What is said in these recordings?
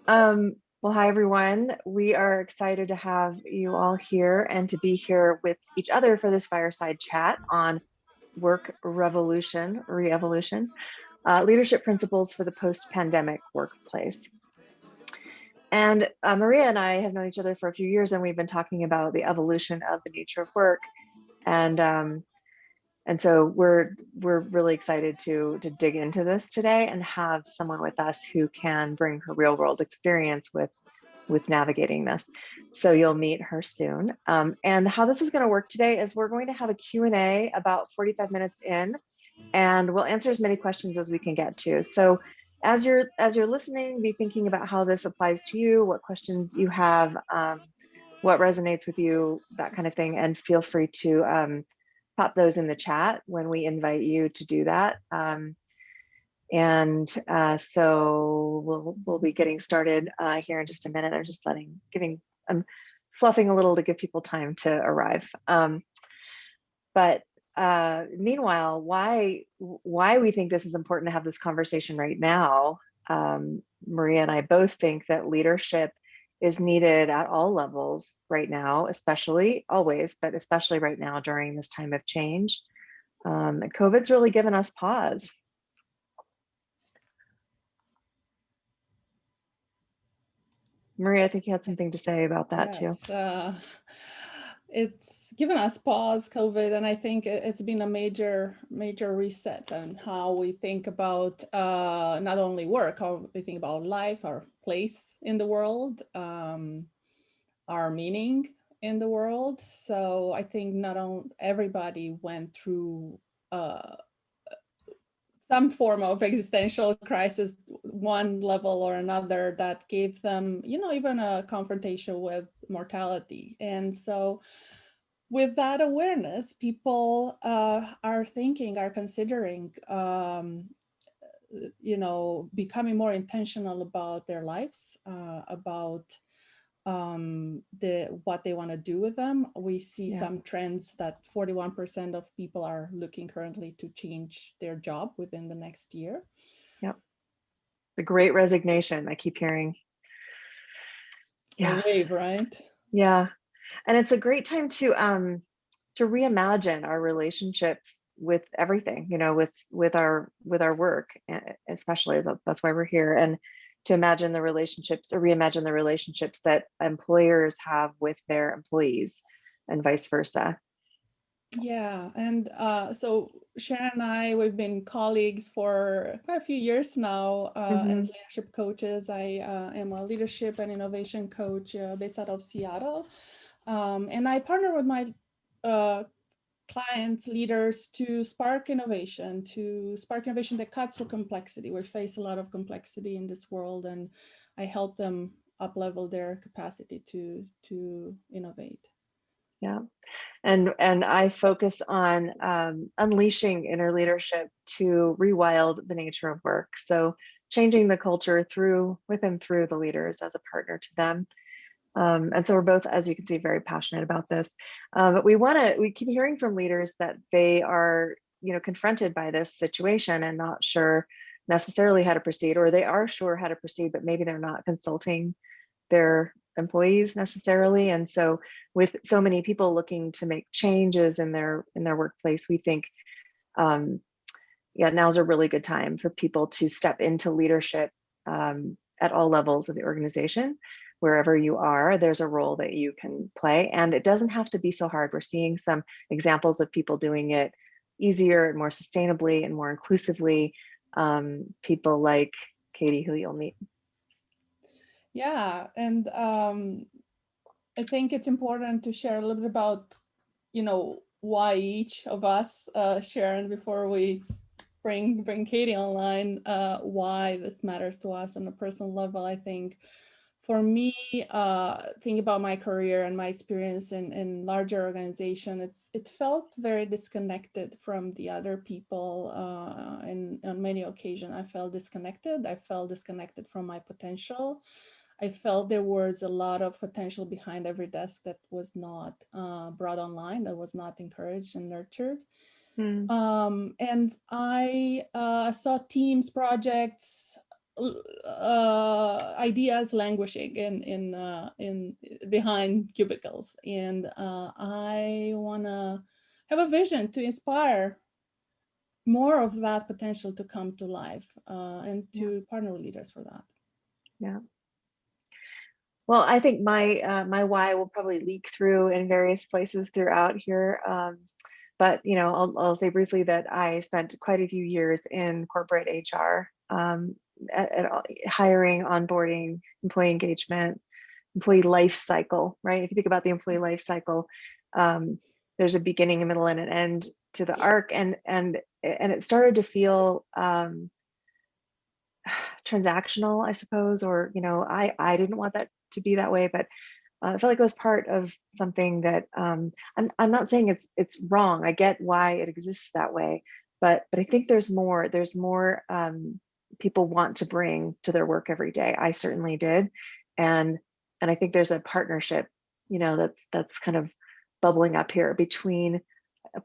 Well, hi, everyone. We are excited to have you all here and to be here with each other for this fireside chat on work revolution, re-evolution, leadership principles for the post-pandemic workplace. And Maria and I have known each other for a few years, and we've been talking about the evolution of the nature of work. And so we're really excited to dig into this today and have someone with us who can bring her real world experience with navigating this. So you'll meet her soon. And how this is going to work today is we're going to have a Q&A about 45 minutes in, and we'll answer as many questions as we can get to. So as you're listening, be thinking about how this applies to you, what questions you have, what resonates with you, that kind of thing. And feel free to pop those in the chat when we invite you to do that. So we'll be getting started here in just a minute. I'm fluffing a little to give people time to arrive. But meanwhile, why we think this is important to have this conversation right now, Maria and I both think that leadership is needed at all levels right now, especially always, but especially right now during this time of change. And COVID's really given us pause. Maria, I think you had something to say about that too. It's given us pause, COVID, and I think it's been a major reset on how we think about not only work, how we think about life, our place in the world, our meaning in the world. So I think not only everybody went through some form of existential crisis, one level or another, that gave them, even a confrontation with mortality. And so with that awareness, people are considering, becoming more intentional about their lives, about what they want to do with them. We see some trends that 41% of people are looking currently to change their job within the next year. Yep. The great resignation, I keep hearing. The wave, right? Yeah. And it's a great time to reimagine our relationships with everything, with our work, especially. That's why we're here. And to imagine the relationships, or reimagine the relationships that employers have with their employees and vice versa. Yeah. And so Sharon and I, we've been colleagues for quite a few years now as leadership coaches. I am a leadership and innovation coach based out of Seattle. And I partner with my clients, leaders, to spark innovation that cuts through complexity. We face a lot of complexity in this world, and I help them up-level their capacity to innovate. Yeah. And I focus on unleashing inner leadership to rewild the nature of work. So changing the culture through the leaders as a partner to them. And so we're both, as you can see, very passionate about this. But we keep hearing from leaders that they are, confronted by this situation and not sure necessarily how to proceed, or they are sure how to proceed, but maybe they're not consulting their employees necessarily. And so with so many people looking to make changes in their workplace, we think now's a really good time for people to step into leadership at all levels of the organization. Wherever you are, there's a role that you can play, and it doesn't have to be so hard. We're seeing some examples of people doing it easier and more sustainably and more inclusively. People like Caity, who you'll meet. Yeah, and I think it's important to share a little bit about, why each of us, Sharon, before we bring Caity online, why this matters to us on a personal level. I think for me, thinking about my career and my experience in larger organization, it felt very disconnected from the other people. And on many occasions, I felt disconnected. I felt disconnected from my potential. I felt there was a lot of potential behind every desk that was not brought online, that was not encouraged and nurtured. And I saw teams, projects, ideas languishing in behind cubicles, and I want to have a vision to inspire more of that potential to come to life, and Yeah. to partner with leaders for that. Yeah. Well, I think my why will probably leak through in various places throughout here. But I'll say briefly that I spent quite a few years in corporate HR, at hiring, onboarding, employee engagement, employee life cycle. Right? If you think about the employee life cycle, there's a beginning, a middle, and an end to the arc, and it started to feel transactional, I suppose, or I didn't want that to be that way, but I felt like it was part of something that I'm not saying it's wrong. I get why it exists that way, but I think there's more. There's more people want to bring to their work every day. I certainly did, and I think there's a partnership, that's kind of bubbling up here between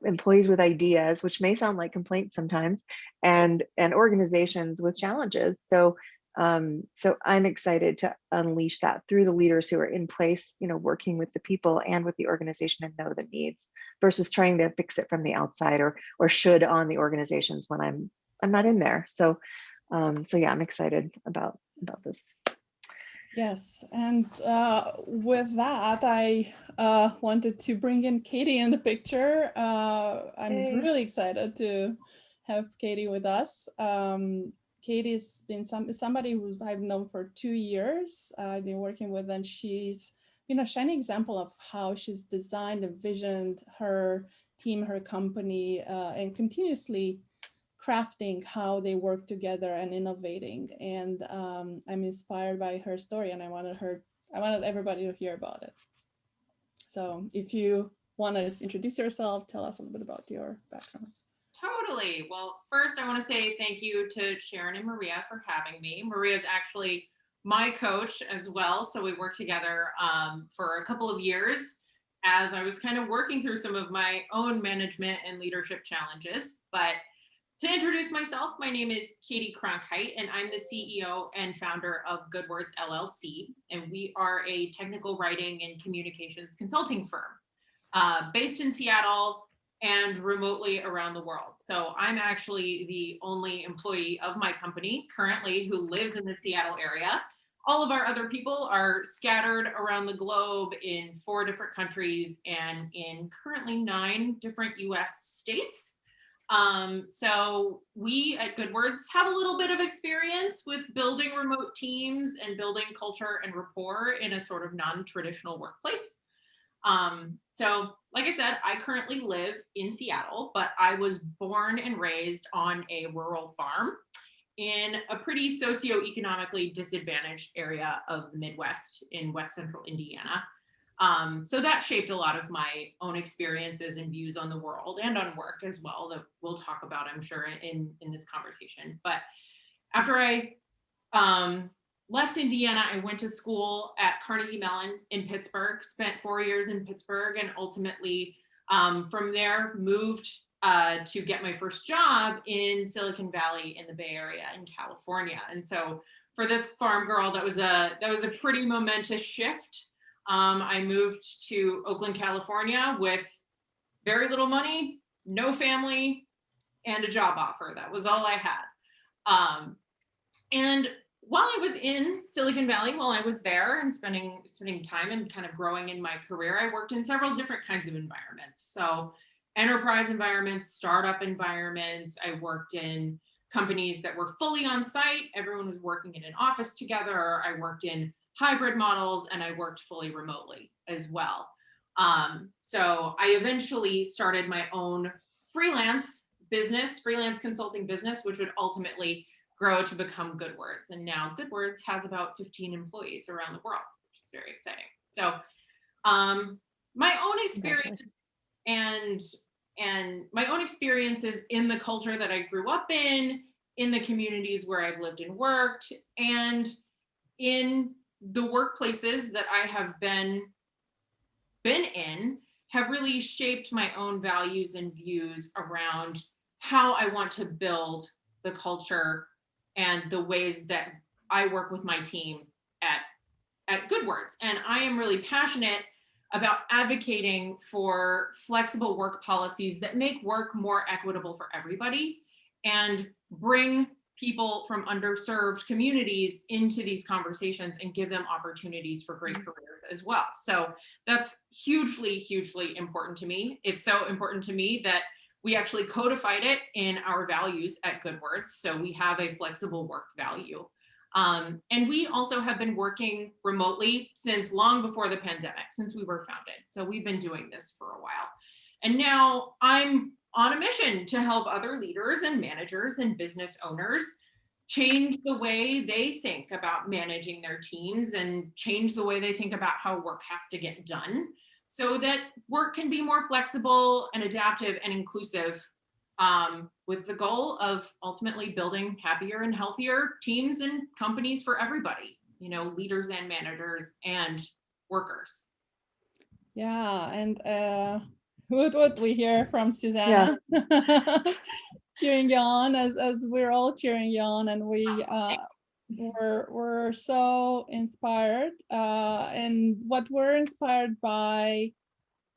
employees with ideas, which may sound like complaints sometimes, and organizations with challenges. So I'm excited to unleash that through the leaders who are in place, working with the people and with the organization and know the needs, versus trying to fix it from the outside, or should on the organizations when I'm not in there. So yeah, I'm excited about this. Yes, and with that, I wanted to bring in Caity in the picture. I'm Hey. really excited to have Caity with us. Caity's been somebody who I've known for 2 years. I've been working with, and she's been a shining example of how she's designed and visioned her team, her company, and continuously crafting how they work together and innovating. And I'm inspired by her story, and I wanted everybody to hear about it. So if you want to introduce yourself, tell us a little bit about your background. Totally. Well, first, I want to say thank you to Sharon and Maria for having me. Maria is actually my coach as well. So we worked together for a couple of years as I was kind of working through some of my own management and leadership challenges. But to introduce myself, my name is Caity Cronkhite, and I'm the CEO and founder of Good Words LLC. And we are a technical writing and communications consulting firm based in Seattle and remotely around the world. So I'm actually the only employee of my company currently who lives in the Seattle area. All of our other people are scattered around the globe in 4 different countries and in currently 9 different US states. So we at Good Words have a little bit of experience with building remote teams and building culture and rapport in a sort of non-traditional workplace. So like I said, I currently live in Seattle, but I was born and raised on a rural farm in a pretty socioeconomically disadvantaged area of the Midwest in West Central Indiana. So that shaped a lot of my own experiences and views on the world and on work as well, that we'll talk about, I'm sure, in this conversation. But after I left Indiana, I went to school at Carnegie Mellon in Pittsburgh, spent 4 years in Pittsburgh, and ultimately from there moved to get my first job in Silicon Valley in the Bay Area in California. And so for this farm girl, that was a pretty momentous shift. I moved to Oakland, California with very little money, no family, and a job offer. That was all I had. And while I was in Silicon Valley, while I was there and spending time and kind of growing in my career, I worked in several different kinds of environments. So enterprise environments, startup environments. I worked in companies that were fully on site. Everyone was working in an office together. I worked in hybrid models, and I worked fully remotely as well. So I eventually started my own freelance consulting business, which would ultimately grow to become Good Words. And now Good Words has about 15 employees around the world, which is very exciting. So my own experience and my own experiences in the culture that I grew up in the communities where I've lived and worked, and in the workplaces that I have been in, have really shaped my own values and views around how I want to build the culture and the ways that I work with my team at Good Words. And I am really passionate about advocating for flexible work policies that make work more equitable for everybody and bring people from underserved communities into these conversations and give them opportunities for great careers as well. So that's hugely, hugely important to me. It's so important to me that we actually codified it in our values at Good Words. So we have a flexible work value. And we also have been working remotely since long before the pandemic, since we were founded. So we've been doing this for a while. And now I'm on a mission to help other leaders and managers and business owners change the way they think about managing their teams and change the way they think about how work has to get done so that work can be more flexible and adaptive and inclusive, with the goal of ultimately building happier and healthier teams and companies for everybody, you know, leaders and managers and workers. Yeah, and what we hear from Susanna, cheering you on as we're all cheering you on, and we're so inspired. And what we're inspired by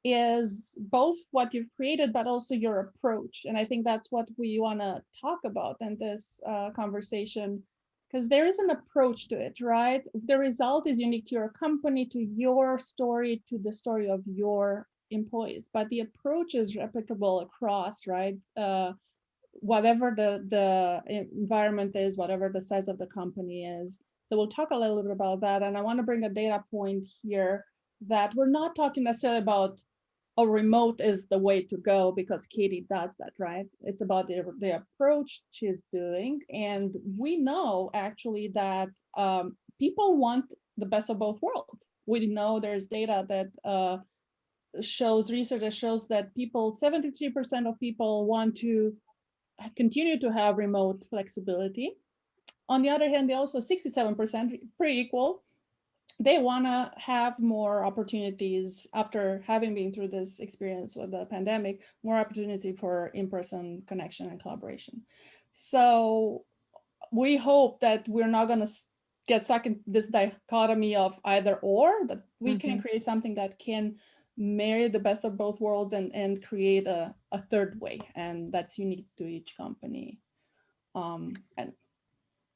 is both what you've created, but also your approach. And I think that's what we want to talk about in this conversation, because there is an approach to it, right? The result is unique to your company, to your story, to the story of your employees, but the approach is replicable across, right? Whatever the environment is, whatever the size of the company is. So we'll talk a little bit about that. And I want to bring a data point here that we're not talking necessarily about a remote is the way to go, because Caity does that, right? It's about the approach she's doing. And we know actually that people want the best of both worlds. We know there's data that shows, research that shows that 73% of people want to continue to have remote flexibility. On the other hand, they also 67%, pretty equal, they want to have more opportunities after having been through this experience with the pandemic, more opportunity for in-person connection and collaboration. So we hope that we're not going to get stuck in this dichotomy of either or, that we can create something that can marry the best of both worlds and create a third way, and that's unique to each company.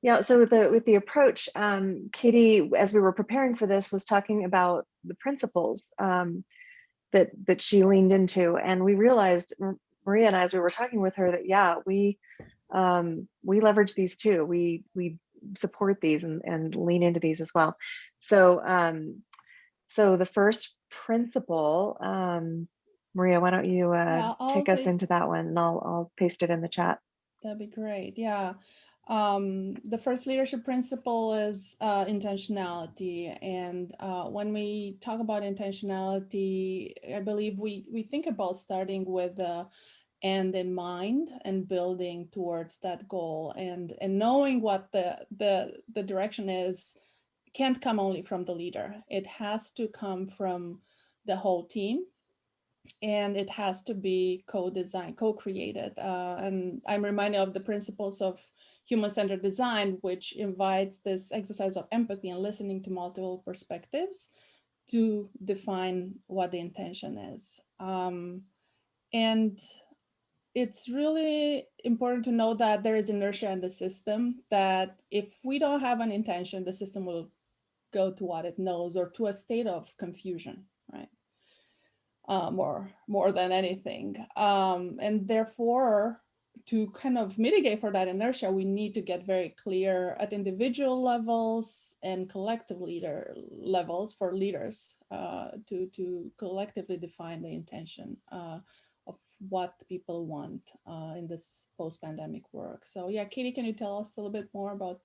Yeah, so with the approach, Caity, as we were preparing for this, was talking about the principles that she leaned into, and we realized, Maria and I, as we were talking with her, that yeah, we leverage these too. We support these and lean into these as well. So so the first principle, Maria, why don't you take us into that one, and I'll paste it in the chat. That'd be great. Yeah. The first leadership principle is intentionality. And when we talk about intentionality, I believe we think about starting with the end in mind and building towards that goal, and knowing what the direction is can't come only from the leader. It has to come from the whole team. And it has to be co-designed, co-created. And I'm reminded of the principles of human-centered design, which invites this exercise of empathy and listening to multiple perspectives to define what the intention is. And it's really important to know that there is inertia in the system, that if we don't have an intention, the system will go to what it knows or to a state of confusion, right? More than anything. And therefore, to kind of mitigate for that inertia, we need to get very clear at individual levels and collective leader levels for leaders to collectively define the intention of what people want in this post-pandemic work. So yeah, Caity, can you tell us a little bit more about?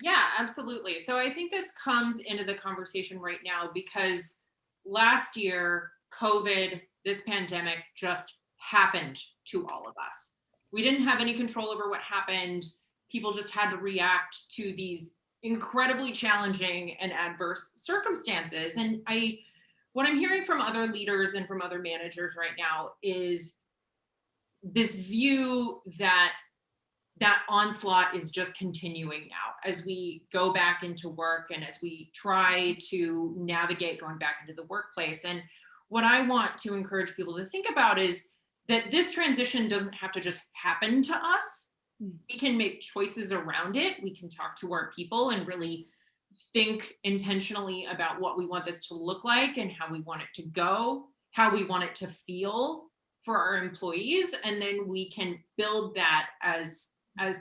Yeah, absolutely. So I think this comes into the conversation right now because last year, COVID, this pandemic just happened to all of us. We didn't have any control over what happened. People just had to react to these incredibly challenging and adverse circumstances. And what I'm hearing from other leaders and from other managers right now is this view that that onslaught is just continuing now as we go back into work and as we try to navigate going back into the workplace. And what I want to encourage people to think about is that this transition doesn't have to just happen to us. We can make choices around it. We can talk to our people and really think intentionally about what we want this to look like and how we want it to go, how we want it to feel for our employees. And then we can build that as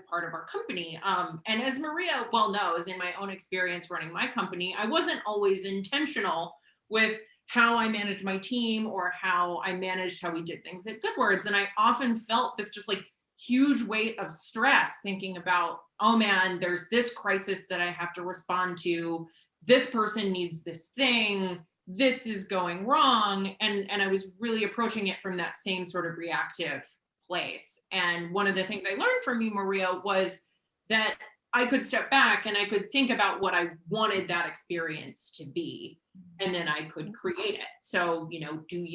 part of our company. And as Maria well knows, in my own experience running my company, I wasn't always intentional with how I managed my team or how I managed how we did things at Good Words. And I often felt this just like huge weight of stress thinking about, oh man, there's this crisis that I have to respond to. This person needs this thing. This is going wrong. And I was really approaching it from that same sort of reactive place. And one of the things I learned from you, Maria, was that I could step back and I could think about what I wanted that experience to be, and then I could create it. So, do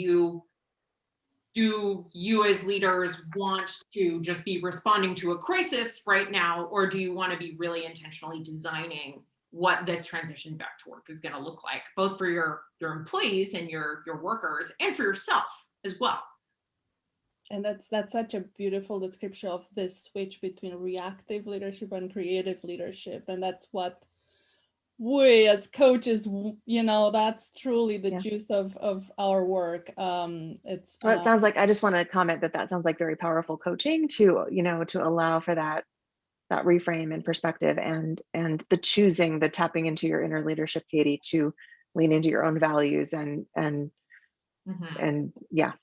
you as leaders want to just be responding to a crisis right now, or do you want to be really intentionally designing what this transition back to work is going to look like, both for your employees and your workers, and for yourself as well? And that's such a beautiful description of this switch between reactive leadership and creative leadership. And that's what we as coaches, that's truly the juice of our work. It sounds like, I just want to comment that sounds like very powerful coaching to allow for that reframe and perspective and the choosing, the tapping into your inner leadership, Caity, to lean into your own values and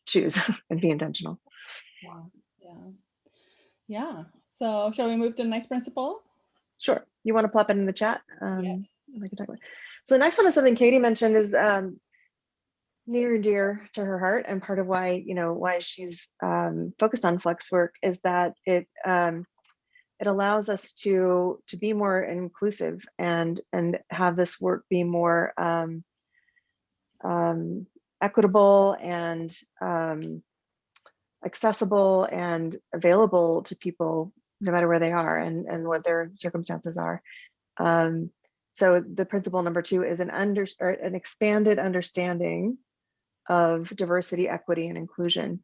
choose and be intentional. Yeah. So shall we move to the next principle? Sure. You want to plop it in the chat? Yes. I can talk about it. So the next one is something Caity mentioned is near and dear to her heart, and part of why she's focused on flex work is that it allows us to be more inclusive and have this work be more equitable and accessible and available to people no matter where they are and what their circumstances are. So the principle number 2 is an expanded understanding of diversity, equity, and inclusion.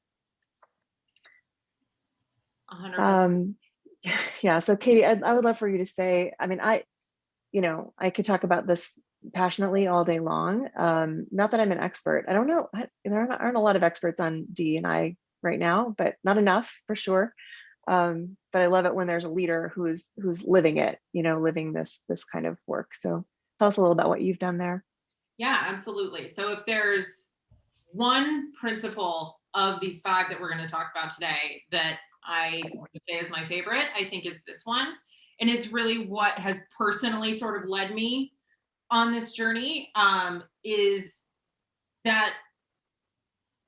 100%. Yeah, so Caity, I would love for you to say, I could talk about this passionately all day long. Not that I'm an expert. I don't know, there aren't a lot of experts on D&I right now, but not enough for sure. But I love it when there's a leader who's living it, living this kind of work. So tell us a little about what you've done there. Yeah, absolutely. So if there's one principle of these 5 that we're going to talk about today that I would say is my favorite, I think it's this one. And it's really what has personally sort of led me on this journey, is that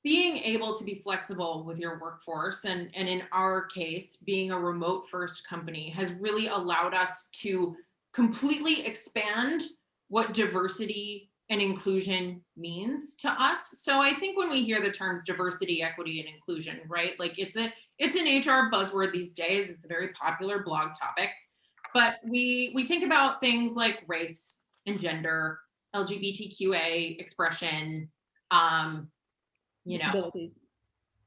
being able to be flexible with your workforce, and in our case, being a remote first company, has really allowed us to completely expand what diversity and inclusion means to us. So I think when we hear the terms diversity, equity, and inclusion, right? Like it's an HR buzzword these days. It's a very popular blog topic, but we think about things like race and gender, LGBTQA expression, disabilities.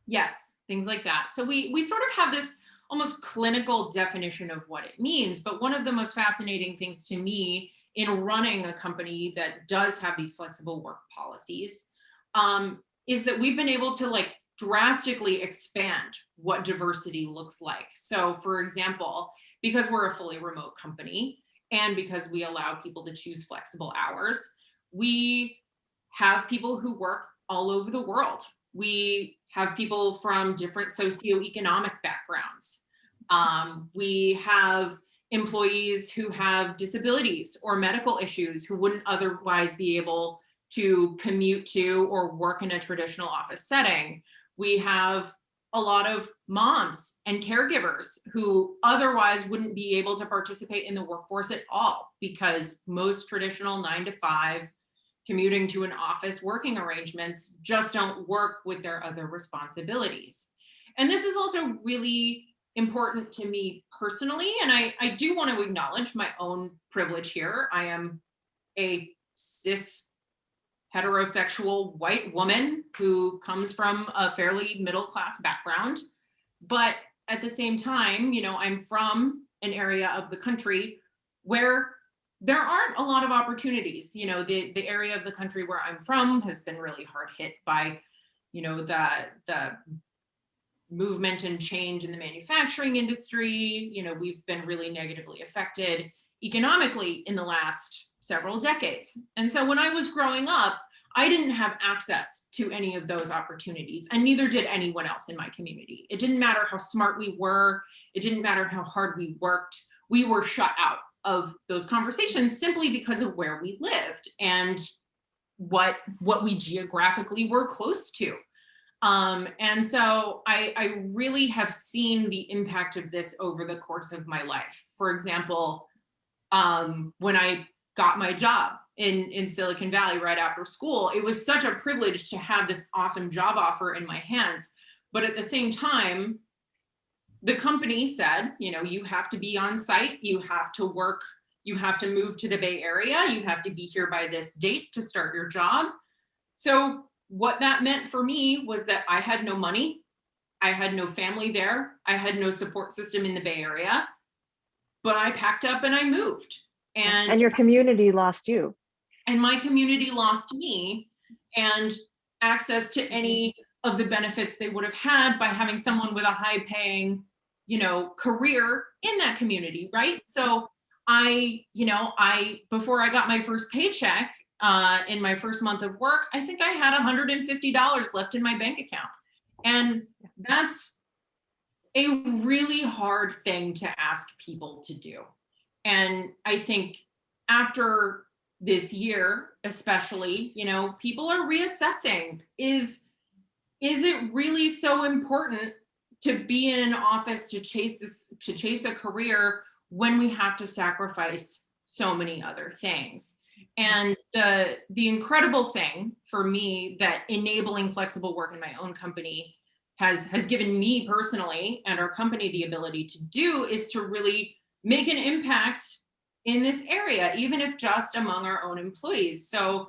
Yes, things like that. So we sort of have this almost clinical definition of what it means. But one of the most fascinating things to me in running a company that does have these flexible work policies is that we've been able to drastically expand what diversity looks like. So for example, because we're a fully remote company and because we allow people to choose flexible hours, we have people who work all over the world. We have people from different socioeconomic backgrounds. We have employees who have disabilities or medical issues who wouldn't otherwise be able to commute to or work in a traditional office setting. We have a lot of moms and caregivers who otherwise wouldn't be able to participate in the workforce at all, because most traditional 9-to-5 commuting to an office working arrangements just don't work with their other responsibilities. And this is also really important to me personally. And I do want to acknowledge my own privilege here. I am a cis heterosexual white woman who comes from a fairly middle class background. But at the same time, I'm from an area of the country where there aren't a lot of opportunities. The area of the country where I'm from has been really hard hit by, the movement and change in the manufacturing industry. We've been really negatively affected economically in the last several decades. And so when I was growing up, I didn't have access to any of those opportunities, and neither did anyone else in my community. It didn't matter how smart we were. It didn't matter how hard we worked. We were shut out of those conversations simply because of where we lived and what we geographically were close to. And so I really have seen the impact of this over the course of my life. For example, when I got my job in Silicon Valley right after school, it was such a privilege to have this awesome job offer in my hands. But at the same time, the company said, you have to be on site, you have to work, you have to move to the Bay Area, you have to be here by this date to start your job. So what that meant for me was that I had no money, I had no family there, I had no support system in the Bay Area, but I packed up and I moved. And your community lost you. And my community lost me, and access to any of the benefits they would have had by having someone with a high paying, career in that community, right? So before I got my first paycheck, in my first month of work, I think I had $150 left in my bank account. And that's a really hard thing to ask people to do. And I think after this year, especially, people are reassessing, is it really so important to be in an office to chase a career when we have to sacrifice so many other things? And the incredible thing for me that enabling flexible work in my own company has given me personally and our company the ability to do is to really make an impact in this area, even if just among our own employees. So,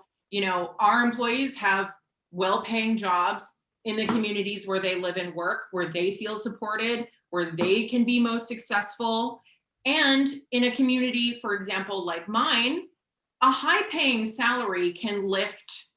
our employees have well-paying jobs in the communities where they live and work, where they feel supported, where they can be most successful. And in a community, for example, like mine, a high-paying salary can lift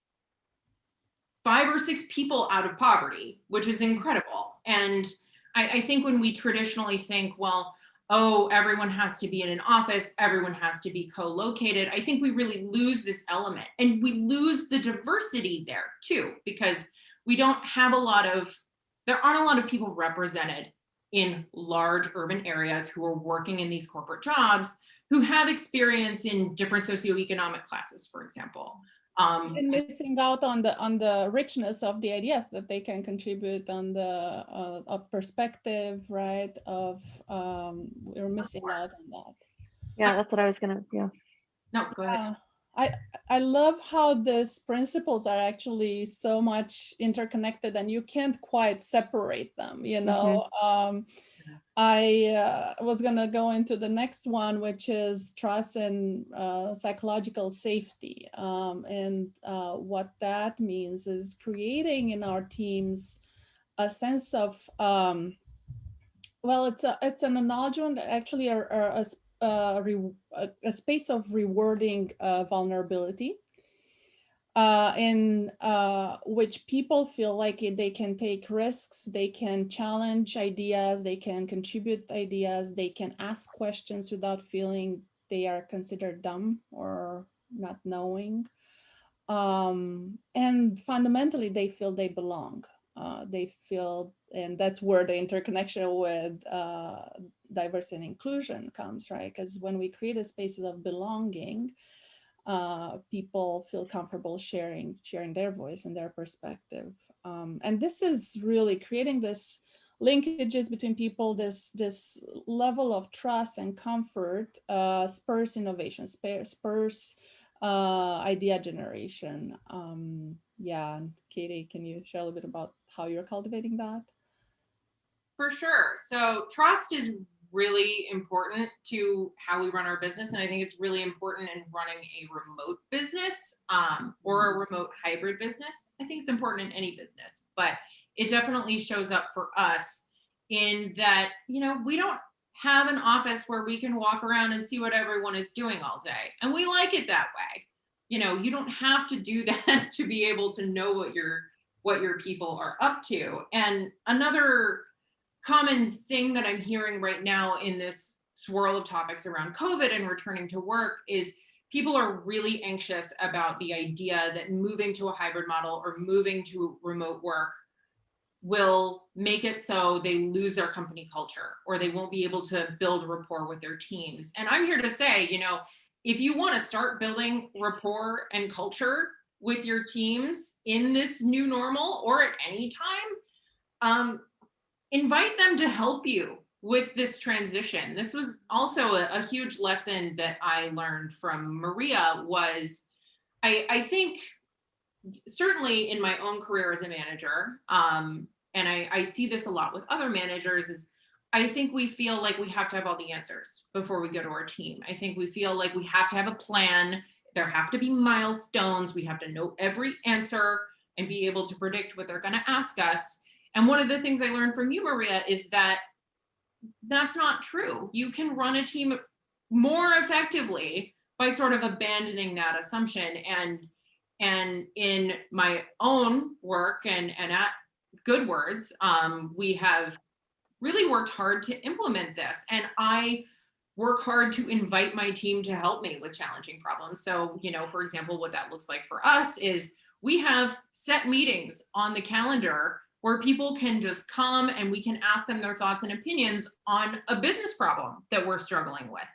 5 or 6 people out of poverty, which is incredible. And I think when we traditionally think, well, everyone has to be in an office, everyone has to be co-located, I think we really lose this element. And we lose the diversity there too, because there aren't a lot of people represented in large urban areas who are working in these corporate jobs who have experience in different socioeconomic classes, for example. And missing out on the richness of the ideas that they can contribute on the of perspective, right? We're missing out on that. Yeah, that's what I was gonna. Yeah. No, go ahead. I love how these principles are actually so much interconnected, and you can't quite separate them. I was going to go into the next one, which is trust and psychological safety. And what that means is creating in our teams a sense of, it's an acknowledgement that actually are a space of rewarding vulnerability. In which people feel like they can take risks, they can challenge ideas, they can contribute ideas, they can ask questions without feeling they are considered dumb or not knowing. And fundamentally, they feel they belong. They feel, and that's where the interconnection with diversity and inclusion comes, right? Because when we create a spaces of belonging, people feel comfortable sharing their voice and their perspective. And this is really creating this linkages between people, this level of trust and comfort spurs innovation, spurs idea generation. Yeah, Caity, can you share a little bit about how you're cultivating that? for sure. So trust is really important to how we run our business. And I think it's really important in running a remote business or a remote hybrid business. I think it's important in any business, but it definitely shows up for us in that, you know, we don't have an office where we can walk around and see what everyone is doing all day. And we like it that way. You know, you don't have to do that to be able to know what your people are up to. And another common thing that I'm hearing right now in this swirl of topics around COVID and returning to work is people are really anxious about the idea that moving to a hybrid model or moving to remote work will make it so they lose their company culture or they won't be able to build rapport with their teams. And I'm here to say, you know, if you want to start building rapport and culture with your teams in this new normal or at any time, invite them to help you with this transition. This was also a huge lesson that I learned from Maria was I think certainly in my own career as a manager, and I see this a lot with other managers, is I think we feel like we have to have all the answers before we go to our team. I think we feel like we have to have a plan. There have to be milestones. We have to know every answer and be able to predict what they're going to ask us. And one of the things I learned from you, Maria, is that that's not true. You can run a team more effectively by sort of abandoning that assumption. And in my own work and at Good Words, we have really worked hard to implement this. And I work hard to invite my team to help me with challenging problems. So, you know, for example, what that looks like for us is we have set meetings on the calendar where people can just come and we can ask them their thoughts and opinions on a business problem that we're struggling with.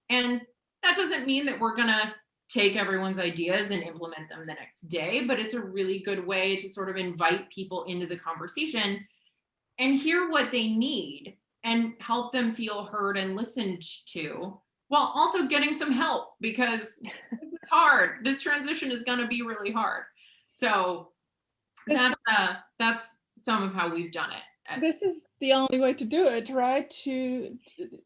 And that doesn't mean that we're going to take everyone's ideas and implement them the next day, but it's a really good way to sort of invite people into the conversation and hear what they need and help them feel heard and listened to, while also getting some help, because it's hard. This transition is going to be really hard. So that's some of how we've done it. This is the only way to do it, right? To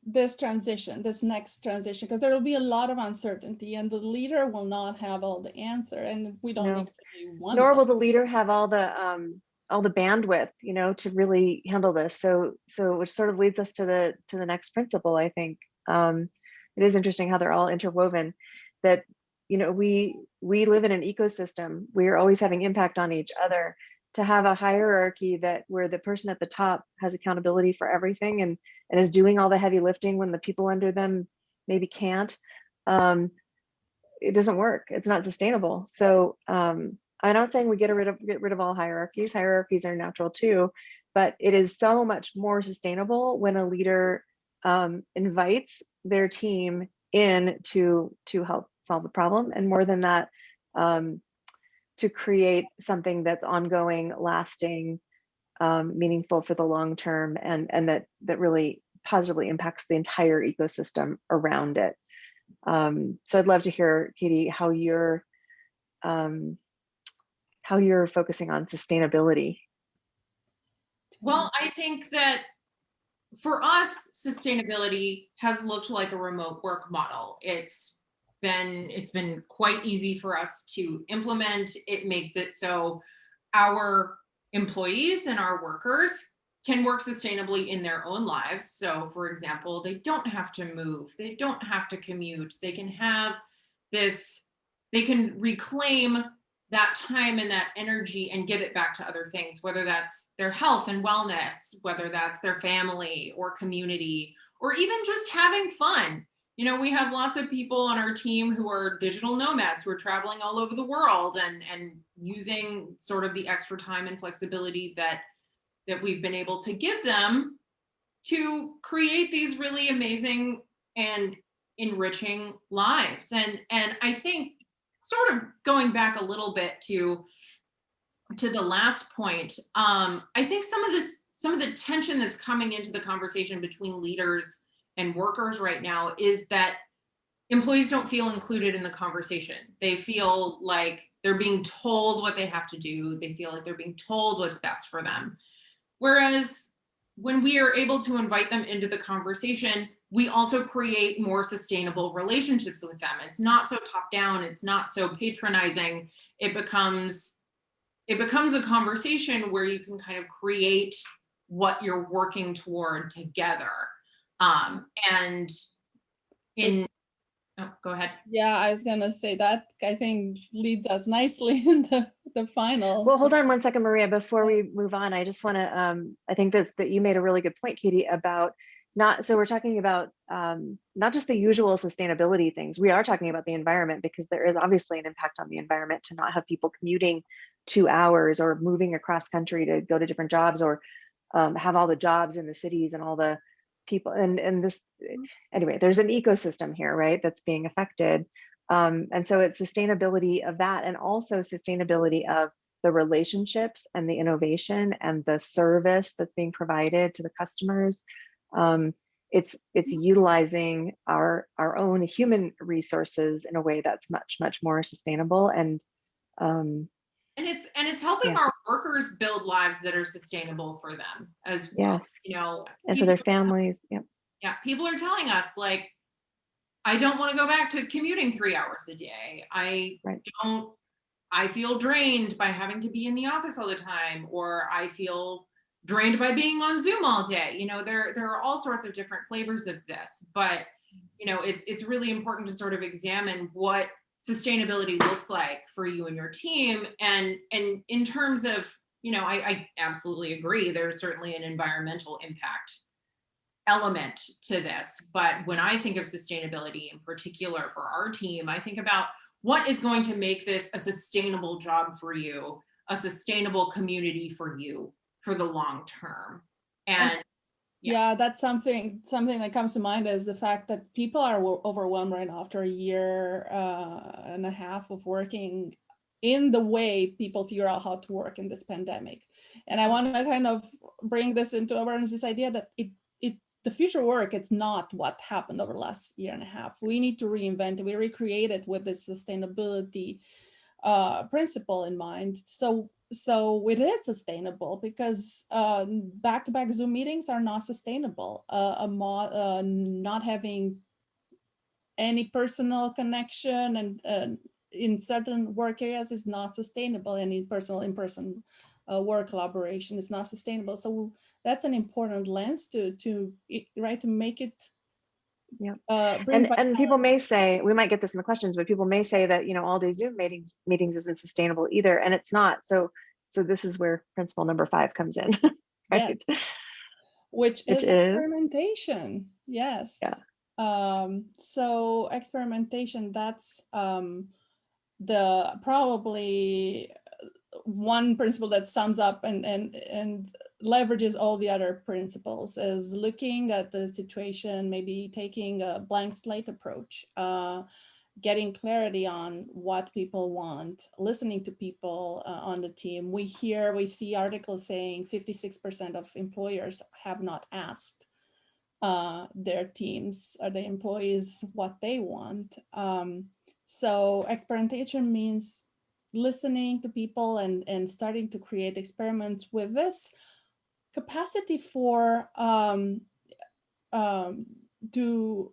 this transition, this next transition, because there will be a lot of uncertainty and the leader will not have all the answer, and we don't even really want nor that. will the leader have all the bandwidth, you know, to really handle this. So which sort of leads us to the next principle. I think it is interesting how they're all interwoven, that, you know, we live in an ecosystem. We're always having impact on each other. To have a hierarchy that where the person at the top has accountability for everything and is doing all the heavy lifting when the people under them maybe can't, it doesn't work. It's not sustainable. So I'm not saying we get rid of all hierarchies. Hierarchies are natural too, but it is so much more sustainable when a leader invites their team in to help solve the problem, and more than that, to create something that's ongoing, lasting, meaningful for the long term, and that really positively impacts the entire ecosystem around it. So I'd love to hear, Caity, how you're focusing on sustainability. Well, I think that for us, sustainability has looked like a remote work model. It's been quite easy for us to implement. It makes it so our employees and our workers can work sustainably in their own lives. So for example, they don't have to move, they don't have to commute, they can have this, they can reclaim that time and that energy and give it back to other things, whether that's their health and wellness, whether that's their family or community, or even just having fun. You know, we have lots of people on our team who are digital nomads who are traveling all over the world and using sort of the extra time and flexibility that we've been able to give them to create these really amazing and enriching lives. And I think sort of going back a little bit to the last point, I think some of the tension that's coming into the conversation between leaders and workers right now is that employees don't feel included in the conversation. They feel like they're being told what they have to do. They feel like they're being told what's best for them. Whereas when we are able to invite them into the conversation, we also create more sustainable relationships with them. It's not so top down, it's not so patronizing. It becomes a conversation where you can kind of create what you're working toward together. And in, oh, go ahead. Yeah, I was gonna say that I think leads us nicely in the final. Well, hold on one second, Maria, before we move on. I just want to, I think that you made a really good point, Caity, about so we're talking about not just the usual sustainability things. We are talking about the environment, because there is obviously an impact on the environment to not have people commuting 2 hours or moving across country to go to different jobs, or have all the jobs in the cities and all the people. And this, anyway, there's an ecosystem here, right, that's being affected. And so it's sustainability of that, and also sustainability of the relationships and the innovation and the service that's being provided to the customers. It's utilizing our own human resources in a way that's much more sustainable. And it's helping our workers build lives that are sustainable for them as well. Yes. You know, and for their families. Yep. Yeah, people are telling us, like, I don't want to go back to commuting 3 hours a day. I feel drained by having to be in the office all the time, or I feel drained by being on Zoom all day. You know, there are all sorts of different flavors of this, but you know, it's really important to sort of examine what sustainability looks like for you and your team. And in terms of, you know, I absolutely agree. There's certainly an environmental impact element to this. But when I think of sustainability in particular for our team, I think about what is going to make this a sustainable job for you, a sustainable community for you for the long term. And yeah, that's something that comes to mind is the fact that people are overwhelmed right now after a year and a half of working in the way people figure out how to work in this pandemic. And I want to kind of bring this into awareness, this idea that the future work, it's not what happened over the last year and a half. We need to reinvent it. We recreate it with this sustainability principle in mind. So it is sustainable, because back-to-back Zoom meetings are not sustainable. Not having any personal connection and in certain work areas is not sustainable. Any personal in-person work collaboration is not sustainable. So that's an important lens to make it. Yeah. And people may say, we might get this in the questions, but people may say that, you know, all day Zoom meetings isn't sustainable either, and it's not. So this is where principle number 5 comes in, right? Yeah. Which is experimentation. Yes. Yeah. So experimentation, that's the probably one principle that sums up and leverages all the other principles, is looking at the situation, maybe taking a blank slate approach, getting clarity on what people want, listening to people on the team. We see articles saying 56% of employers have not asked their teams or their employees what they want. So experimentation means listening to people and starting to create experiments with this capacity for to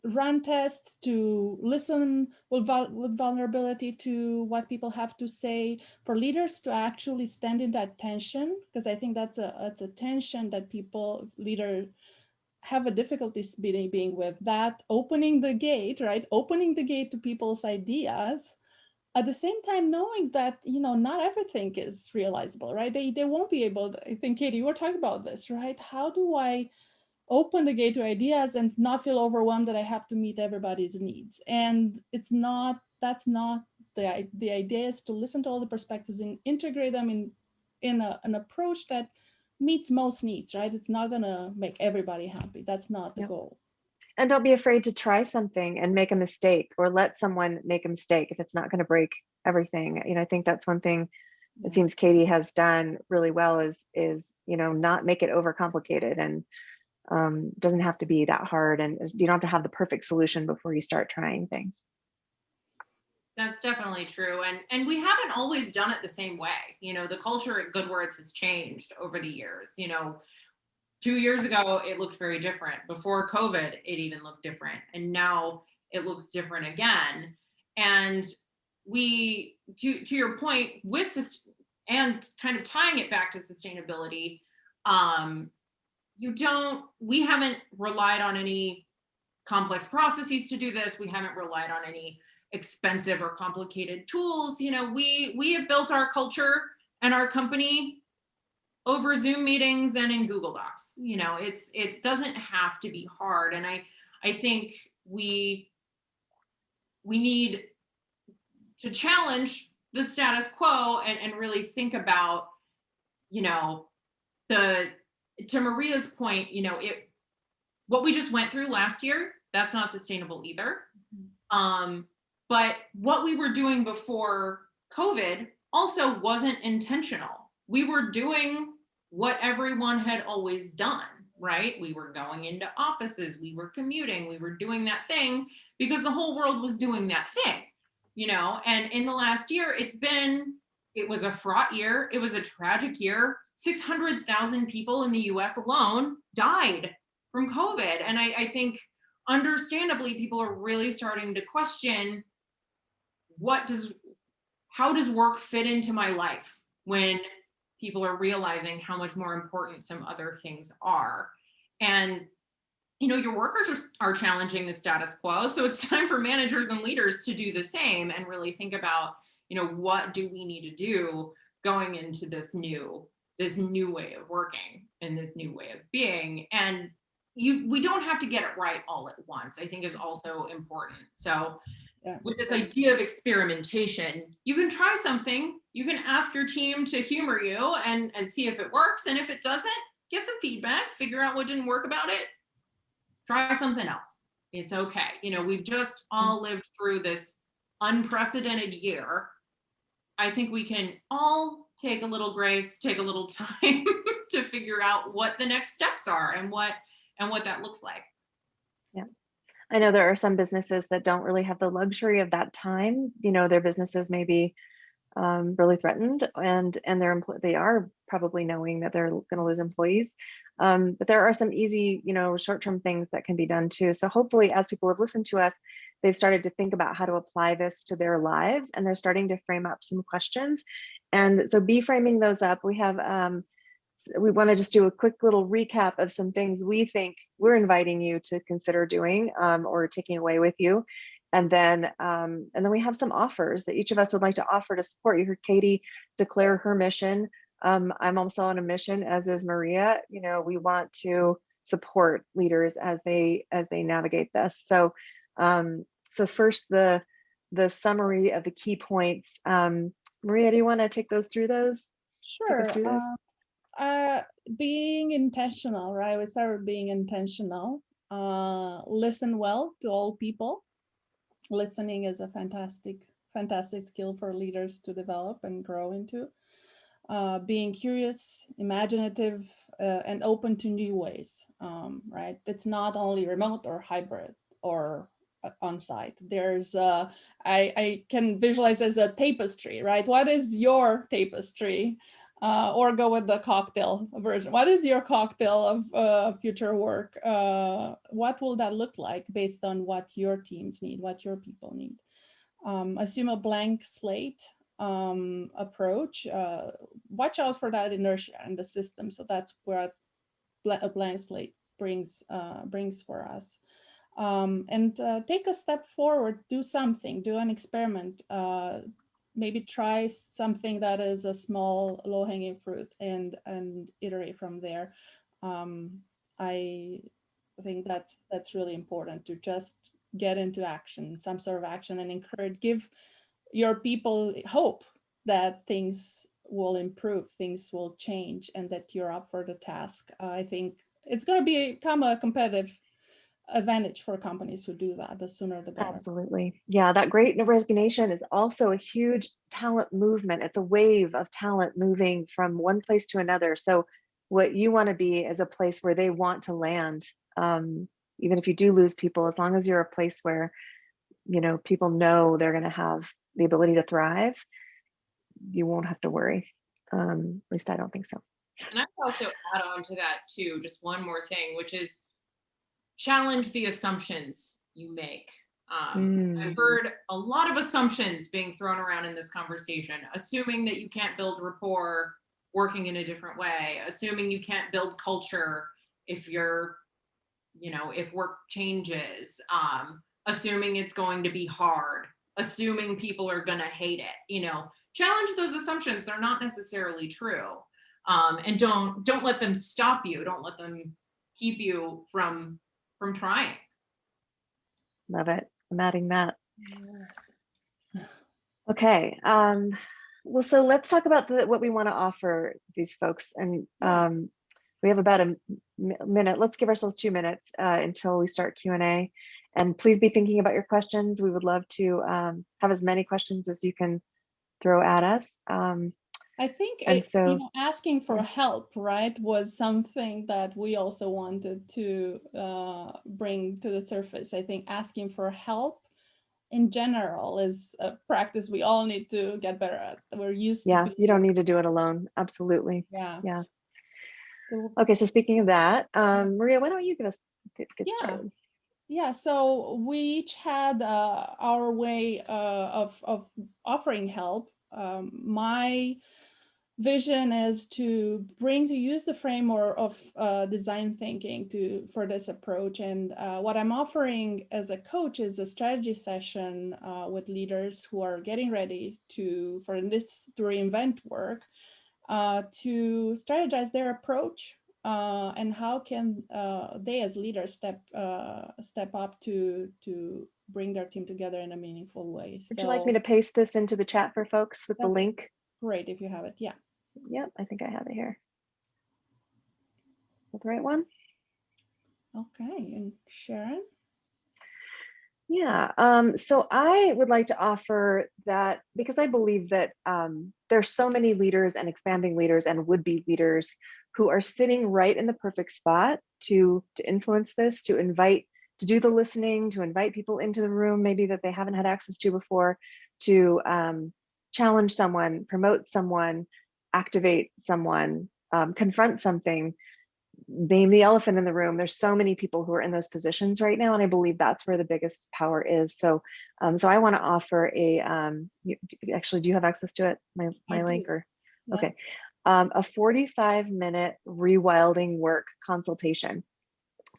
run tests, to listen with vulnerability to what people have to say, for leaders to actually stand in that tension, because I think that's a tension that leaders have a difficulty being with, that opening the gate to people's ideas, at the same time knowing that, you know, not everything is realizable, right? They won't be able to. I think, Caity, you were talking about this, right? How do I open the gate to ideas and not feel overwhelmed that I have to meet everybody's needs? And that's not the idea. Is to listen to all the perspectives and integrate them in an approach that meets most needs, right? It's not gonna make everybody happy. That's not the goal. And don't be afraid to try something and make a mistake, or let someone make a mistake if it's not going to break everything. You know, I think that's one thing it seems Caity has done really well is, you know, not make it overcomplicated, and doesn't have to be that hard, and you don't have to have the perfect solution before you start trying things. That's definitely true. And we haven't always done it the same way. You know, the culture at Good Words has changed over the years. You know, 2 years ago, it looked very different. Before COVID, it even looked different. And now it looks different again. And we, to your point, and kind of tying it back to sustainability, um, we haven't relied on any complex processes to do this. We haven't relied on any expensive or complicated tools. We have built our culture and our company over Zoom meetings and in Google Docs. It doesn't have to be hard. And I think we need to challenge the status quo and really think about, to Maria's point, what we just went through last year, that's not sustainable either. But what we were doing before COVID also wasn't intentional. We were doing what everyone had always done, right? We were going into offices, we were commuting, we were doing that thing because the whole world was doing that thing, and in the last year, it was a fraught year. It was a tragic year. 600,000 people in the US alone died from COVID. And I think understandably, people are really starting to question, how does work fit into my life when people are realizing how much more important some other things are. And your workers are challenging the status quo. So it's time for managers and leaders to do the same and really think about, what do we need to do going into this new way of working and this new way of being. And we don't have to get it right all at once, I think is also important. So with this idea of experimentation, you can try something, you can ask your team to humor you and see if it works. And if it doesn't, get some feedback, figure out what didn't work about it, try something else. It's okay. We've just all lived through this unprecedented year. I think we can all take a little grace, take a little time to figure out what the next steps are and what that looks like. Yeah. I know there are some businesses that don't really have the luxury of that time. Their businesses may be really threatened, and they are probably knowing that they're going to lose employees. But there are some easy, short-term things that can be done too. So hopefully, as people have listened to us, they've started to think about how to apply this to their lives, and they're starting to frame up some questions. And so be framing those up. We want to just do a quick little recap of some things we think we're inviting you to consider doing or taking away with you. And then we have some offers that each of us would like to offer to support. You heard Caity declare her mission. I'm also on a mission, as is Maria. We want to support leaders as they navigate this. So first, the summary of the key points. Maria, do you want to take us through those? Sure. Being intentional, right? We start with being intentional. Listen well to all people. Listening is a fantastic skill for leaders to develop and grow into. Being curious, imaginative, and open to new ways, right? It's not only remote or hybrid or on-site. There's I can visualize as a tapestry, right? What is your tapestry? Or go with the cocktail version. What is your cocktail of future work? What will that look like based on what your teams need, what your people need? Assume a blank slate approach. Watch out for that inertia in the system. So that's where a blank slate brings for us. And take a step forward, do something, do an experiment. Maybe try something that is a small low-hanging fruit and iterate from there. I think that's really important, to just get into action, some sort of action, and give your people hope that things will improve, things will change, and that you're up for the task. I think it's going to become a competitive advantage for companies who do that. The sooner the better. Absolutely. Yeah, that great resignation is also a huge talent movement. It's a wave of talent moving from one place to another. So what you want to be is a place where they want to land. Even if you do lose people, as long as you're a place where people know they're going to have the ability to thrive, you won't have to worry. At least I don't think so. And I would also add on to that too, just one more thing, which is challenge the assumptions you make. I've heard a lot of assumptions being thrown around in this conversation, assuming that you can't build rapport working in a different way, assuming you can't build culture if you're, if work changes, assuming it's going to be hard, assuming people are going to hate it, challenge those assumptions. They're not necessarily true. And don't let them stop you. Don't let them keep you from trying. Love it. I'm adding that. Okay. Well, so let's talk about what we want to offer these folks. And we have about a minute. Let's give ourselves 2 minutes until we start Q&A. And please be thinking about your questions. We would love to have as many questions as you can throw at us. I think asking for help, right, was something that we also wanted to bring to the surface. I think asking for help in general is a practice we all need to get better at. We're used to you don't need to do it alone. Absolutely. Yeah. So, okay, so speaking of that, Maria, why don't you get us get started? Yeah, so we each had our way of offering help. My vision is to use the framework of design thinking for this approach. And what I'm offering as a coach is a strategy session with leaders who are getting ready to reinvent work, to strategize their approach, and how can they as leaders step up to bring their team together in a meaningful way. Would you like me to paste this into the chat for folks with the link? Great, if you have it. Yeah. Yep, I think I have it here. Is that the right one? Okay, and Sharon? Yeah, so I would like to offer that, because I believe that there's so many leaders and expanding leaders and would-be leaders who are sitting right in the perfect spot to influence this, to do the listening, to invite people into the room maybe that they haven't had access to before, to challenge someone, promote someone, activate someone, confront something, name the elephant in the room. There's so many people who are in those positions right now, and I believe that's where the biggest power is. So so I want to offer actually, do you have access to it, my link? Or yeah. Okay, a 45-minute rewilding work consultation.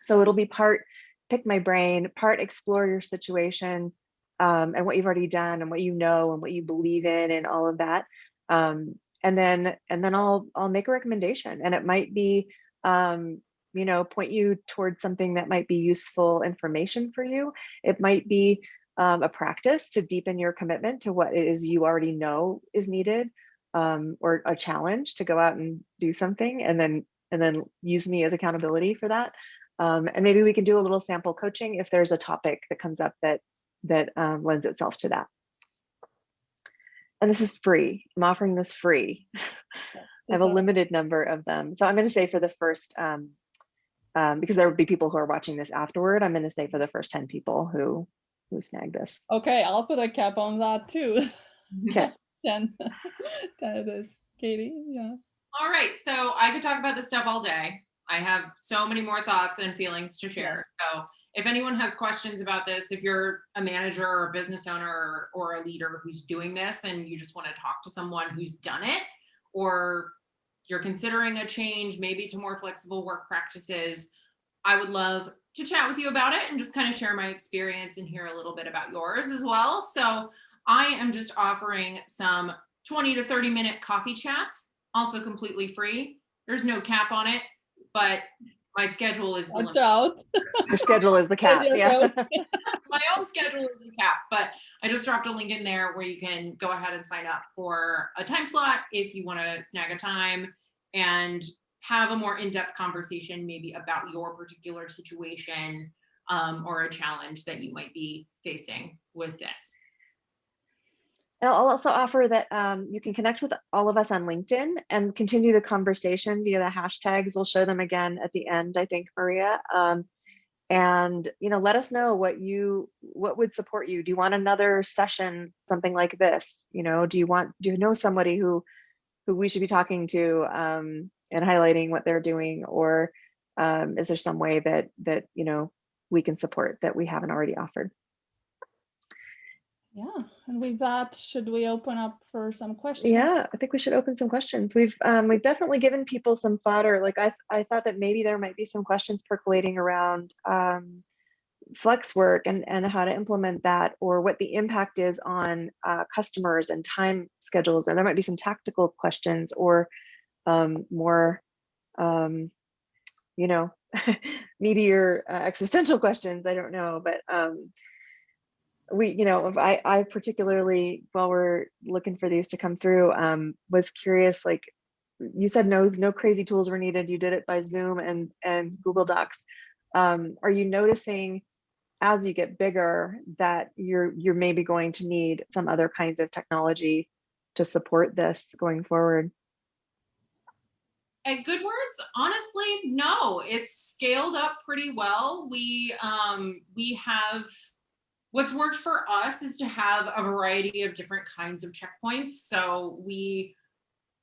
So it'll be part pick my brain, part explore your situation, and what you've already done and what you know and what you believe in and all of that. And then I'll make a recommendation, and it might be point you towards something that might be useful information for you. It might be a practice to deepen your commitment to what it is you already know is needed, or a challenge to go out and do something, and then use me as accountability for that. And maybe we can do a little sample coaching if there's a topic that comes up that lends itself to that. And this is free. I'm offering this free. I have a limited number of them. So I'm going to say for the first, because there will be people who are watching this afterward, I'm going to say for the first 10 people who snag this. Okay, I'll put a cap on that too. Okay. 10. 10 it is. Caity, yeah. All right, so I could talk about this stuff all day. I have so many more thoughts and feelings to share. So if anyone has questions about this, if you're a manager or a business owner or a leader who's doing this and you just want to talk to someone who's done it, or you're considering a change, maybe to more flexible work practices, I would love to chat with you about it and just kind of share my experience and hear a little bit about yours as well. So I am just offering some 20 to 30 minute coffee chats, also completely free. There's no cap on it, but my schedule is the limit. Out. Your schedule is the cap. Yeah. My own schedule is the cap, but I just dropped a link in there where you can go ahead and sign up for a time slot if you want to snag a time and have a more in-depth conversation maybe about your particular situation, or a challenge that you might be facing with this. I'll also offer that you can connect with all of us on LinkedIn and continue the conversation via the hashtags. We'll show them again at the end, I think, Maria. And let us know what would support you. Do you want another session, something like this? Do you know somebody who we should be talking to? and highlighting what they're doing, or is there some way that we can support that we haven't already offered? Yeah, and with that, should we open up for some questions? Yeah, I think we should open some questions. We've definitely given people some fodder. Like I thought that maybe there might be some questions percolating around flex work and how to implement that, or what the impact is on customers and time schedules. And there might be some tactical questions, or more meatier existential questions. I don't know, but I particularly, while we're looking for these to come through, was curious, like you said, no crazy tools were needed. You did it by Zoom and Google Docs. Are you noticing as you get bigger that you're maybe going to need some other kinds of technology to support this going forward? At Good Words, honestly, no, it's scaled up pretty well. We have, what's worked for us is to have a variety of different kinds of checkpoints. So we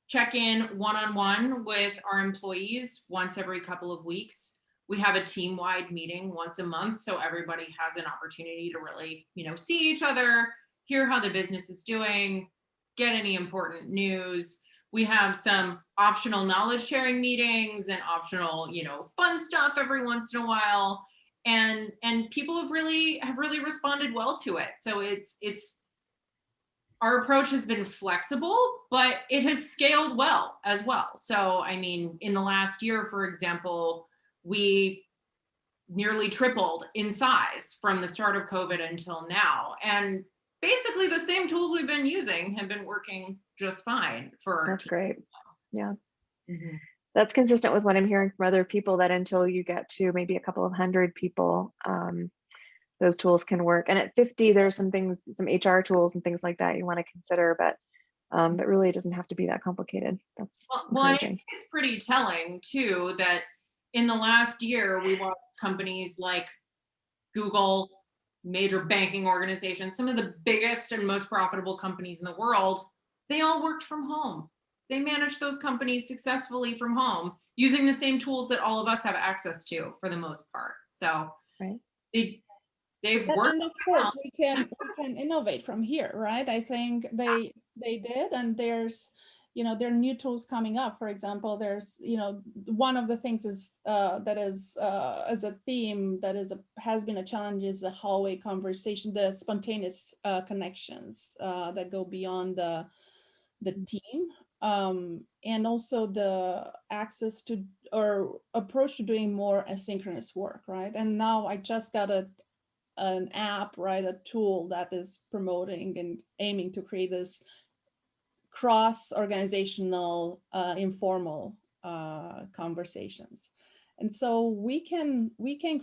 check in one-on-one with our employees once every couple of weeks. We have a team-wide meeting once a month, so everybody has an opportunity to really, see each other, hear how the business is doing, get any important news. We have some optional knowledge sharing meetings and optional, fun stuff every once in a while. And people have really responded well to it. So it's our approach has been flexible, but it has scaled well as well. So, I mean, in the last year, for example, we nearly tripled in size from the start of COVID until now. And basically the same tools we've been using have been working just fine for our That's team. great. Yeah. Mm-hmm. That's consistent with what I'm hearing from other people, that until you get to maybe a couple of hundred people, those tools can work. And at 50, there's some things, some HR tools and things like that you want to consider, but really it doesn't have to be that complicated. That's I encouraging. think it's pretty telling too that in the last year we watched companies like Google, major banking organizations, some of the biggest and most profitable companies in the world, they all worked from home. They managed those companies successfully from home using the same tools that all of us have access to for the most part. So right. They've worked. And of course, we can innovate from here, right? I think they did, and there's there are new tools coming up. For example, there's one of the things is that is as a theme that has been a challenge is the hallway conversation, the spontaneous connections that go beyond the team, and also the access to or approach to doing more asynchronous work, right? And now I just got an app, right, a tool that is promoting and aiming to create this cross-organizational informal conversations. And so we can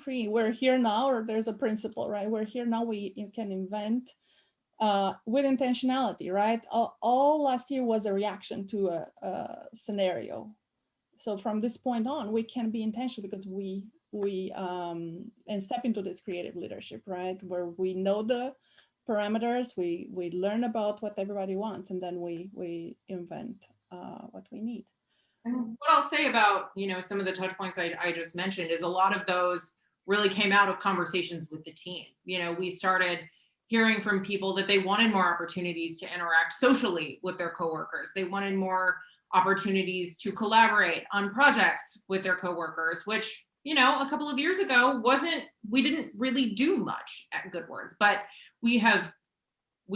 create, we're here now, or there's a principle, right? We're here now, you can invent with intentionality, right? All last year was a reaction to a scenario. So from this point on, we can be intentional because we and step into this creative leadership, right? Where we know the parameters, we learn about what everybody wants, and then we invent what we need. And what I'll say about, some of the touch points I just mentioned is a lot of those really came out of conversations with the team. We started hearing from people that they wanted more opportunities to interact socially with their coworkers. They wanted more opportunities to collaborate on projects with their coworkers, which, a couple of years ago we didn't really do much at Good Words, but we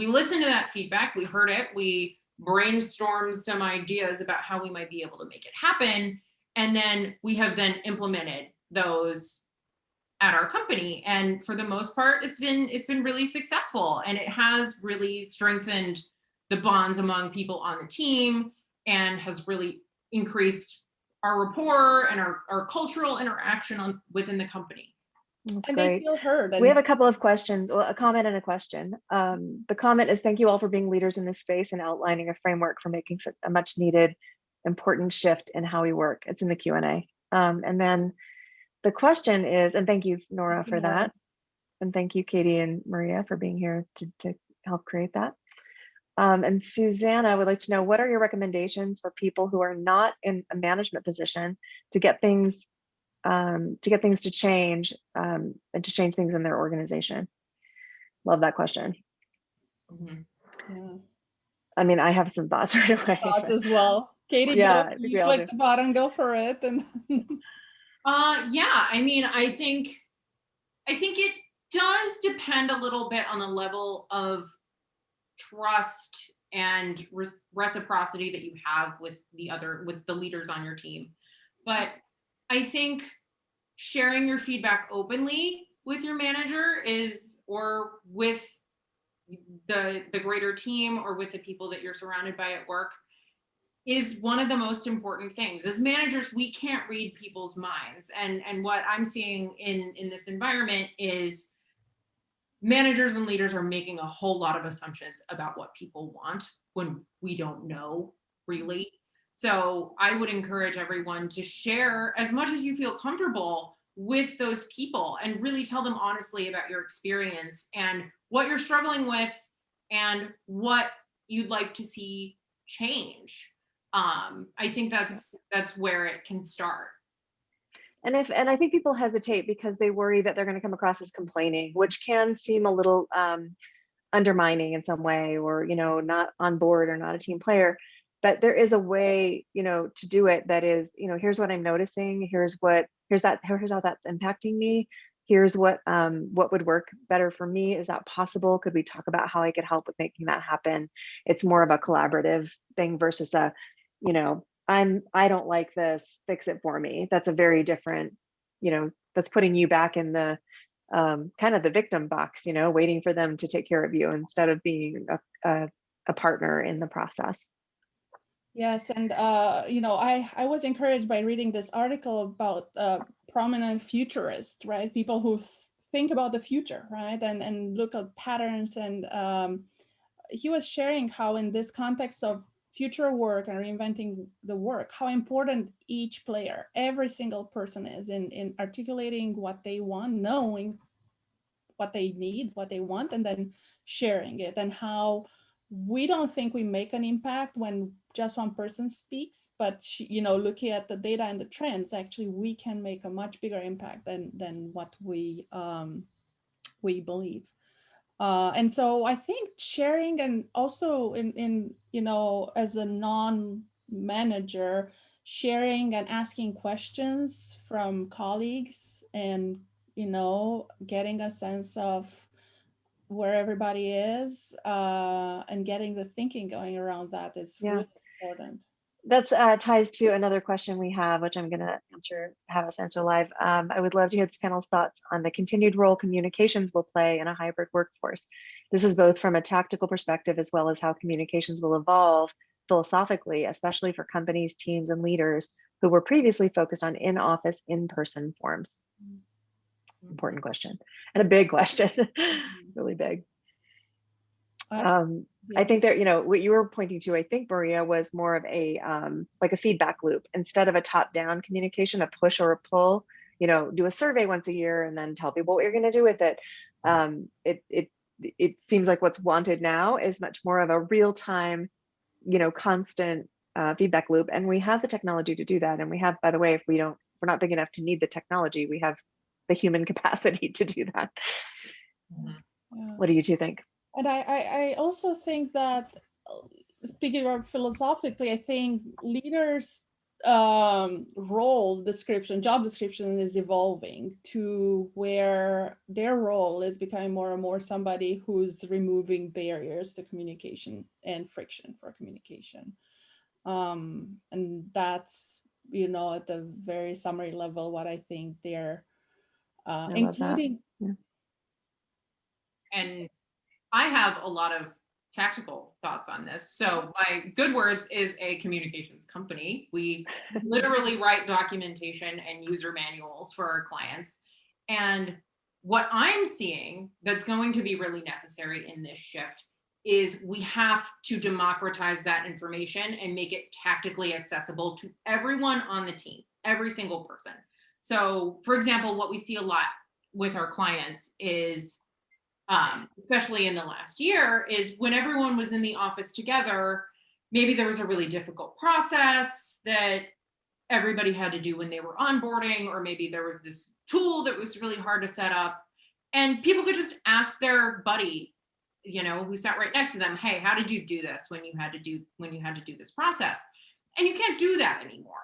listened to that feedback, we heard it, we brainstormed some ideas about how we might be able to make it happen. And then we have then implemented those at our company. And for the most part, it's been really successful, and it has really strengthened the bonds among people on the team and has really increased our rapport and our cultural interaction within the company. That's and great. They feel heard. We have a couple of questions, well, a comment and a question. The comment is, thank you all for being leaders in this space and outlining a framework for making such a much needed, important shift in how we work. It's in the Q&A. And then the question is, and thank you, Nora, for that. And thank you, Caity and Maria, for being here to help create that. And Susanna would like to know, what are your recommendations for people who are not in a management position to get things to change and to change things in their organization? Love that question. Mhm. Yeah. I mean, I have some thoughts right away. Thoughts as well. Caity, Yeah, go, I think you we all click do. the button, go for it. And Yeah, I mean, I think it does depend a little bit on the level of trust and reciprocity that you have with the leaders on your team. But I think sharing your feedback openly with your manager or with the greater team, or with the people that you're surrounded by at work, is one of the most important things. As managers, we can't read people's minds, and what I'm seeing in this environment is managers and leaders are making a whole lot of assumptions about what people want when we don't know really. So I would encourage everyone to share as much as you feel comfortable with those people, and really tell them honestly about your experience and what you're struggling with and what you'd like to see change. I think that's where it can start. And I think people hesitate because they worry that they're going to come across as complaining, which can seem a little undermining in some way, or not on board, or not a team player. But there is a way to do it that is, here's what I'm noticing, here's how that's impacting me, here's what would work better for me. Is that possible? Could we talk about how I could help with making that happen? It's more of a collaborative thing versus a I don't like this, fix it for me. That's a very different, that's putting you back in the kind of the victim box, waiting for them to take care of you instead of being a partner in the process. yes, and I was encouraged by reading this article about prominent futurists, right? People who think about the future, right? And look at patterns. And he was sharing how in this context of future work and reinventing the work, how important each player, every single person is in articulating what they want, knowing what they need, what they want, and then sharing it. And how we don't think we make an impact when just one person speaks, but looking at the data and the trends, actually we can make a much bigger impact than what we believe. And so I think sharing, and also in as a non-manager, sharing and asking questions from colleagues, and getting a sense of where everybody is, and getting the thinking going around that is really important. That's ties to another question we have, which I'm going to have us answer live. I would love to hear this panel's thoughts on the continued role communications will play in a hybrid workforce. This is both from a tactical perspective as well as how communications will evolve philosophically, especially for companies, teams, and leaders who were previously focused on in-office, in-person forms. Important question, and a big question, really big. I think that, what you were pointing to, I think, Maria, was more of a like a feedback loop instead of a top-down communication, a push or a pull. Do a survey once a year and then tell people what you're going to do with it. It seems like what's wanted now is much more of a real-time, constant feedback loop, and we have the technology to do that. And we have, by the way, if we're not big enough to need the technology, we have the human capacity to do that. What do you two think? And I also think that, speaking of philosophically, I think leaders' job description is evolving to where their role is becoming more and more somebody who's removing barriers to communication and friction for communication. And that's, at the very summary level, what I think they're including. Yeah. And I have a lot of tactical thoughts on this. So Good Words is a communications company. We literally write documentation and user manuals for our clients. And what I'm seeing that's going to be really necessary in this shift is we have to democratize that information and make it tactically accessible to everyone on the team, every single person. So, for example, what we see a lot with our clients is especially in the last year, is when everyone was in the office together, maybe there was a really difficult process that everybody had to do when they were onboarding, or maybe there was this tool that was really hard to set up. And people could just ask their buddy, who sat right next to them, hey, how did you do this when you had to do this process? And you can't do that anymore.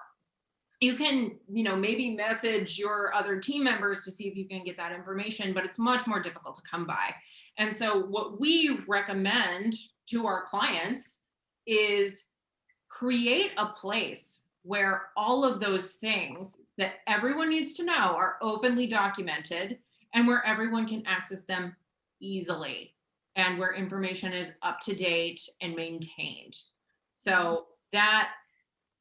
You can, maybe message your other team members to see if you can get that information, but it's much more difficult to come by. And so what we recommend to our clients is create a place where all of those things that everyone needs to know are openly documented, and where everyone can access them easily, and where information is up to date and maintained. So that.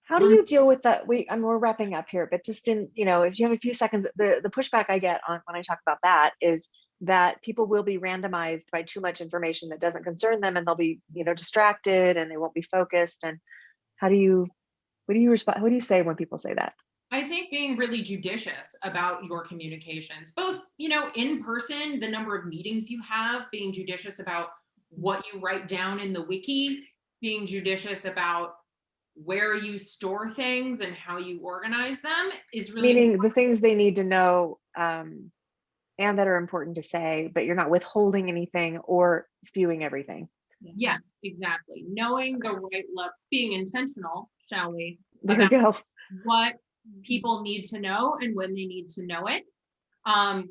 How do you deal with that? We're wrapping up here, but just if you have a few seconds, the pushback I get on when I talk about that is that people will be randomized by too much information that doesn't concern them, and they'll be, distracted, and they won't be focused. And what do you respond? What do you say when people say that? I think being really judicious about your communications, both, in person, the number of meetings you have, being judicious about what you write down in the wiki, being judicious about where you store things and how you organize them is really meaning the things they need to know, and that are important to say, but you're not withholding anything or spewing everything. Yes, exactly. Knowing the right level, being intentional, shall we? There we go. What people need to know and when they need to know it.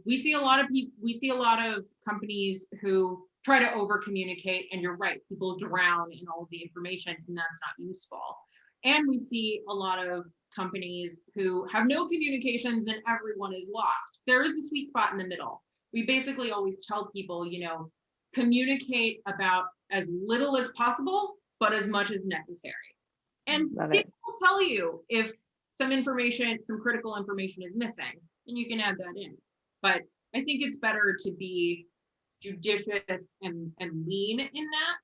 We see a lot of companies who try to over communicate, and you're right, people drown in all of the information, and that's not useful. And we see a lot of companies who have no communications and everyone is lost. There is a sweet spot in the middle. We basically always tell people, communicate about as little as possible, but as much as necessary. And people will tell you if some critical information is missing, and you can add that in. But I think it's better to be judicious and lean in that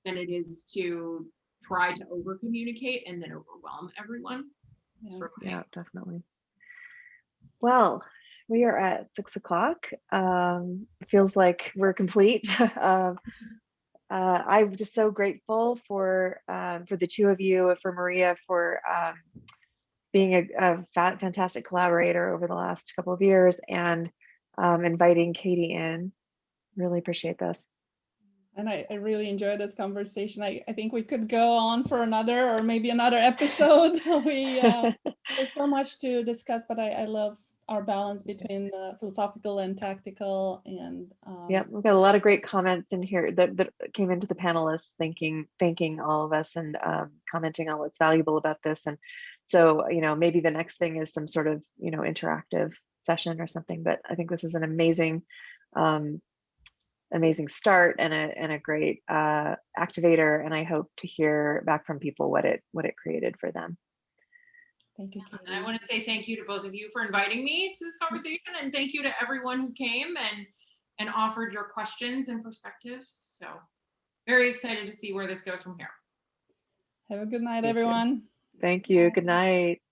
than it is to try to over communicate and then overwhelm everyone. Yeah, definitely. Well, we are at 6 o'clock. It feels like we're complete. I'm just so grateful for the two of you, for Maria, for being a fantastic collaborator over the last couple of years, and inviting Caity in. Really appreciate this. And I really enjoyed this conversation. I think we could go on for another, or maybe another episode. There's so much to discuss, but I love our balance between philosophical and tactical. And yeah, we've got a lot of great comments in here that came into the panelists, thanking all of us, and commenting on what's valuable about this. And so, maybe the next thing is some sort of, interactive session or something. But I think this is an amazing start and a great activator, and I hope to hear back from people what it created for them. Thank you, Caity. And I want to say thank you to both of you for inviting me to this conversation, and thank you to everyone who came and offered your questions and perspectives. So very excited to see where this goes from here. Have a good night, everyone. Thank you. Good night.